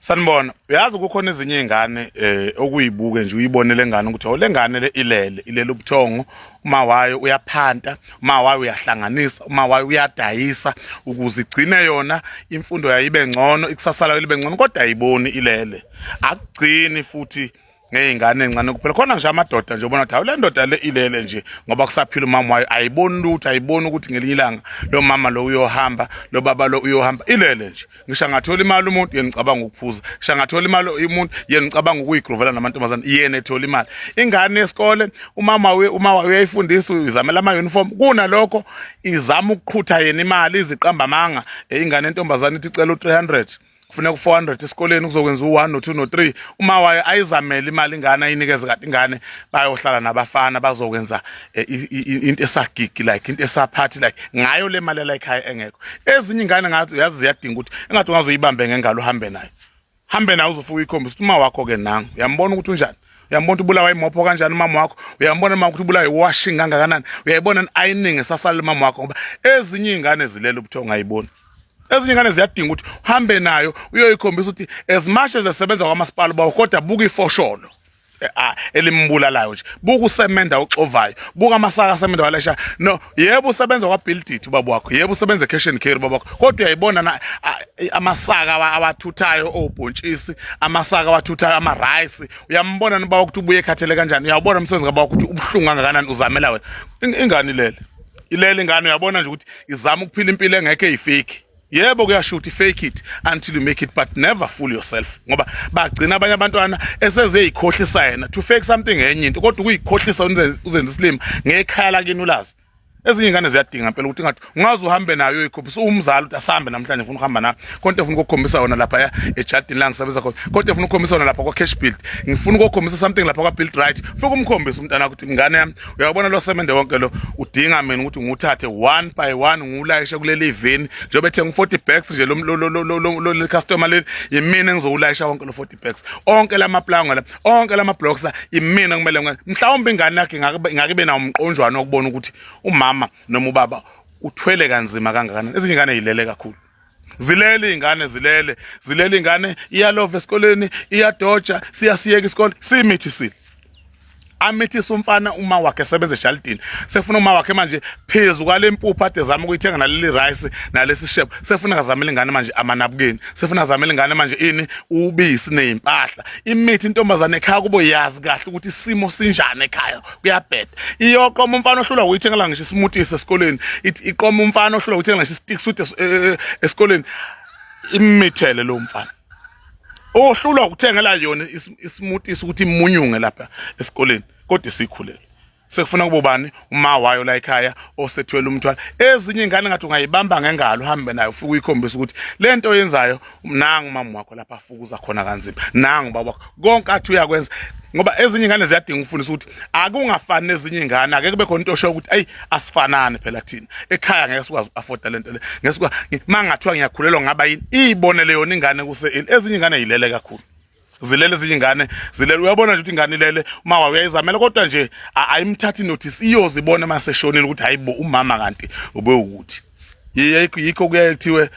Sanibona, uyazi kukhona ezinye izingane okuyibuke nje uyibonele ngane ukuthi awulengane le ilele ubuthongo, uma wayo uyaphanta, uma wayo uyahlanganisa, uma wayo uyadayisa ukuze igcine yona imfundo yayibe ngcono, ikusasa layo libe ngcono, kodwa ayiboni ilele. Akugcini futhi ngeyingane encane kuphela, khona nje amadoda nje ubona ukuthi awule ndoda le ilele nje ngoba kusaphila umama wayo, ayiboni lutho, ayiboni ukuthi ngelinye ilanga lo mama lo uyohamba, lo baba lo uyohamba, ilele nje. Ngisho angathola imali umuntu yena ngicabanga ukuphuza, ngisho angathola imali umuntu yena ngicabanga ukuyigruvela namantombazane, yena ethola imali. Ingane yesikole uma wayo uyayifundisa, izamela ama uniform, kunalokho izama ukuqhutha yena imali, iziqamba amanga. Ingane yentombazane ithi icela u300, kufuneka u400 esikoleni kuzokwenza u1 no2 no3. Uma wayo ayizamela imali ingane ayinikeze, kade ingane bayohlala nabafana bazokwenza into esagigi like into esaphathi like ngayo le mali la ekhaya engekho. Ezinye ingane ngathi uyazi ziyadinga ukuthi engathi ungazoyibambe ngengalo uhambe nayo uzofika uyikhombisa ukuthi uma wakho ke nangu, uyambona ukuthi unjani, uyambona ukuthi ubulawa imopho kanjani umama wakho, uyambona mama ukuthi ubulawa iwashing kangakanani, uyayibona ironing esasala umama wakho, ngoba ezinye izingane zilela ubuthongo ayiboni. Ezinye ingane ziyadinga ukuthi uhambe nayo uyoyikhombisa ukuthi as much as esebenza kwamasipala bawo, kodwa buka ifosholo elimbulalayo nje, buka usemenda uxovayo, buka amasaka asemenda walesha. No, yebo usebenza kwaBuildit ubaba wakho, yebo usebenza eCash and Carry ubaba wakho, kodwa uyayibona amasaka awathuthayo obhontshisi, amasaka awathuthayo ama-rice, uyambona nobaba ukuthi ubuye ekhathele kanjani, uyabona umsebenzi kababa ukuthi ubuhlungu kangakanani, uzamela wena. Ingane ilele ingane, uyabona nje ukuthi izama ukuphila impilo engekho eyifake. Yebo kuyashuthi fake it until you make it, but never fool yourself, ngoba bagcina abanye abantwana esezeyikhohlisa yena to fake something enye into, kodwa ukuyikhohlisa uzenza isilima ngekhaya lakini ulazi. Ezinye ingane ziyadinga phela ukuthi ngathi ungaze uhambe nayo uyikhombisa umzali ukuthi asambe namhlanje ufuna ukuhamba nayo, konke ufuna ukukhombisa yona lapha ejardini la ngisebenza khona, konke ufuna ukukhombisa yona lapha kwaCash Build, ngifuna ukukhombisa something lapha kwaBuild Right. Futhi umkhombisa umntana ukuthi ingane yami, uyabona lo semende wonke lo udinga mina ukuthi nguthathe one by one ngiwulayishe kuleli event, njengoba ethenga 40 bags nje lo customer le, yimina engizowulayisha wonke lo 40 bags, onke lamaplanga la, onke lama blocks la, yimina kumele. Mhlawumbe ingane yakhe ngakibe nawo umqonjwana ukubona ukuthi umama noma ubaba uthwele kanzima kangakanani. Ezinye ingane yilele kakhulu, zilele ingane iyalova esikoleni, iyadoja, siyasiyeka isikole, simithisi amithisa umfana uma wakhe esebenza ejardini, sefuna uma wakhe manje phezulu kwale mpuphu ade zama ukuyithenga naleli rice nalesi shep, sefuna kazamela ingane manje amanabukeni, sefuna kazamela ingane manje ini ubisi nezimpahla. Imithi intombazane ekhaya kubo yazi kahle ukuthi isimo sinjani ekhaya, kuyabheda. Iyoqoma umfana ohlula ukuyithengela ngisho ismoothie esikoleni, iqoma umfana ohlula ukuyithengela ngisho stick sweet esikoleni, imithele lo mfana ohlulwa ukuthengela yona ismoothie ukuthi imunyunge lapha esikoleni, kodwa sikhulele. Sekufuna kube ubani uma wayo la ekhaya osethwele umthwalo. Ezinye ingane ngathi ungayibamba ngengalo uhambe nayo ufike uyikhombisa ukuthi lento oyenzayo nangu mama wakho lapha afukuza khona kanzima, nangu baba wakho, konke athi uyakwenza. Ngoba ezinye ingane ziyadinga ukufundisa ukuthi akungafani nezinye ingane, ake kube khona into osho ukuthi ayi asifanane phela thina ekhaya ngeke sikwazi afford lento le, ngesikwa mangathiwa ngiyakhulelwa ngaba yini, ibonele yona ingane kuse. Ezinye ingane yilele kakhulu, zilele ezinye ingane zilele. Uyabona nje ukuthi ingane ilele uma wayo uyayizamela, kodwa nje ayimthathi notice, iyozibona mase shonile ukuthi hayibo umama kanti ube ukuthi yikho kuyethiwe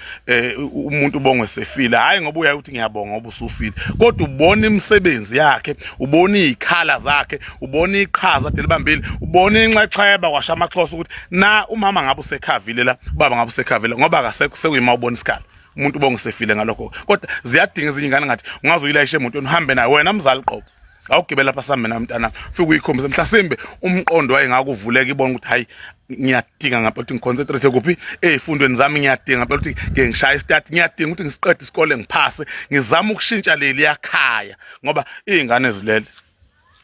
umuntu ubongwe sefile, hayi ngoba uyayi ukuthi ngiyabonga ngoba usufile, kodwa ubona imisebenzi yakhe, ubona izikhala zakhe, ubona iqhaza ade libambile, ubona inxexheba kwasha amaXhosa ukuthi na umama ngabe usekhavile la, ubaba ngabe usekhavile, ngoba akasekho sekuyima ubona isikhala umuntu ubongwe sefile ngalokho. Kodwa ziyadinga ezinye ingane ngathi ungazoyilayisha emotweni uhambe nayo wena mzali qobo, awugibela lapha sambe na mntana, ufike uyikhombisa mhlasimbe umqondo wayengakuvuleka, ibona ukuthi hayi ngiyadinga ngapha ukuthi ngiconcentrate kuphi ezifundweni zami, ngiyadinga ngapha ukuthi ngishaya istart, ngiyadinga ukuthi ngisiqede isikole ngiphase, ngizama ukushintsha leli yakhaya, ngoba izingane zilele.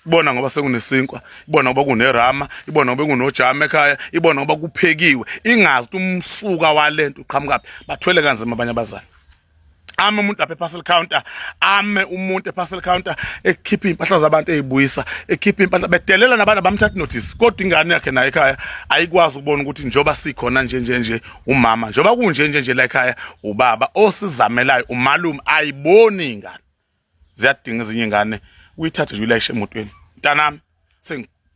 Ibona ngoba sekunesinkwa, ibona ngoba kunerama, ibona ngoba kunojama ekhaya, ibona ngoba kuphekiwe, ingazi ukuthi umsuka walento uqhamukapi, bathwele kanzima abanye abazali. Ame umuntu lapha eparcel counter, umuntu eparcel counter ekhipha impahla zabantu ezibuyisa, ekhipha impahla bedelela nabantu abamthatha notice, kodwa ingane yakhe nayo ekhaya ayikwazi ukubona ukuthi njoba sikhona nje umama, njoba kunje la ekhaya ubaba osizamelayo, umalume, ayiboni ingane. Ziyadinga ezinye ingane uyithathe nje uyilayishe emotweni. Mntanami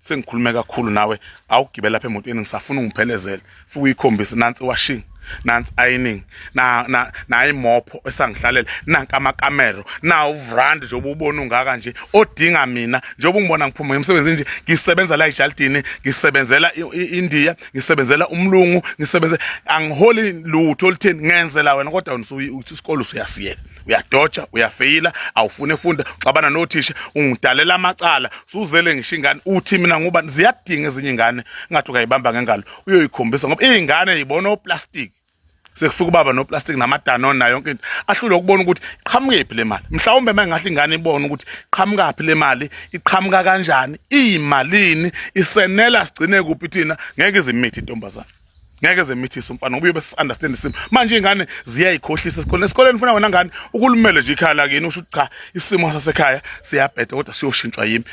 sengikhulume kakhulu nawe, awugibela lapha emotweni, ngisafuna ungiphelezele futhi uyikhombise nansi washing, nansi ironing na imopho esangihlalela nanka amakamero na uvrand nje obubona ungaka nje odinga mina njengoba ungibona ngiphuma emsebenzini nje ngisebenza la eJaldini ngisebenzela iIndia ngisebenzela umlungu ngisebenza angiholi lutho olutheni ngenzela wena kodwa uthi isikole usuyasiyeka uyadoja uyafeyila awufune funda xabana nothisha ungidalela amacala suzele ngisho ingane uthi mina ngoba ziyadinga ezinye ingane ngathi ukayibamba ngengalo uyoyikhombisa ngoba izingane zibona oplastic sekufika ubaba noplastic namadanone nayo yonke into ahlule ukubona ukuthi iqhamukephi le mali mhlawumbe mangahle ingane ibone ukuthi iqhamukapi le mali iqhamuka kanjani iyimalini isenela sigcine kuphi thina ngeke izimithi intombazana ngeke zemithisa umfana ngoba uyobe understand isimo manje ingane ziyayikhohlisa esikoleni funa wena ngane ukulumele nje ikhaya lakini usho cha isimo sasekhaya siyabheda kodwa siyoshintshwa yimi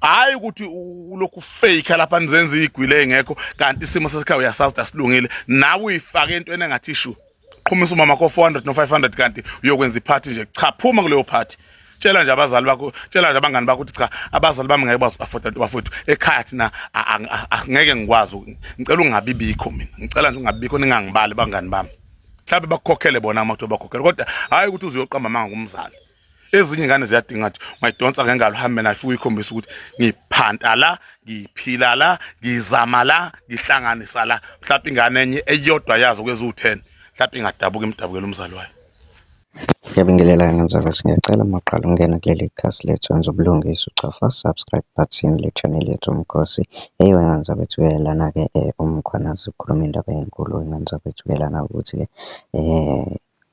hayi ukuthi ulokhu fake lapha nizenza igwile engekho kanti isimo sasekhaya uyasazi asilungile nawe uyifake entweni engathi issue qhumisa umama ko 400 no 500 kanti uyokwenza iphathi nje cha phuma kuleyo phathi tshela nje abazali bakho tshela nje abangani bakho ukuthi cha abazali bami ngeke bazi afford bafowethu ekhaya thina angeke ngikwazi ngicela ungabibikho mina ngicela nje ungabibikho ningangibali bangani bami mhlawumbe bakukhokhele bona amathuba bakhokhele kodwa hayi ukuthi uzoyoqamba manga ngumzali ezinye ingane ziyadinga nje ungayidonsa ngengalo uhambe nayo futhi uyikhombisa ukuthi ngiphanta la ngiphila la ngizama la ngihlanganisa la mhlawumbe ingane enye eyodwa yazo kwezi u10 mhlawumbe ingadabuka imdabukela umzali wayo. Ngiyabingelela ngenzeka singacela maqala ungena kuleli khasi lethu wenza ubulungisa ucofa subscribe button le channel yethu Umkhosi eyiwenza bethuyelana ke umkhwanazi ukhuluma indaba enkulu engenza bethuyelana ukuthi ke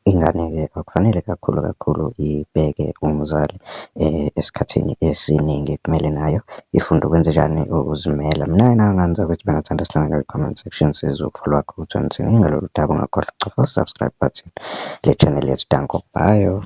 ingane ke akufanele kakhulu ibheke umzali esikhathini esiningi kumele nayo ifunde ukwenza njani ukuzimela. Mina ngenza ukuthi bengathanda sihlangane comment section sizofolo wakho uthi ngalo daba ungakhohlwa ucofa subscribe button le channel yethu. Danko, bye.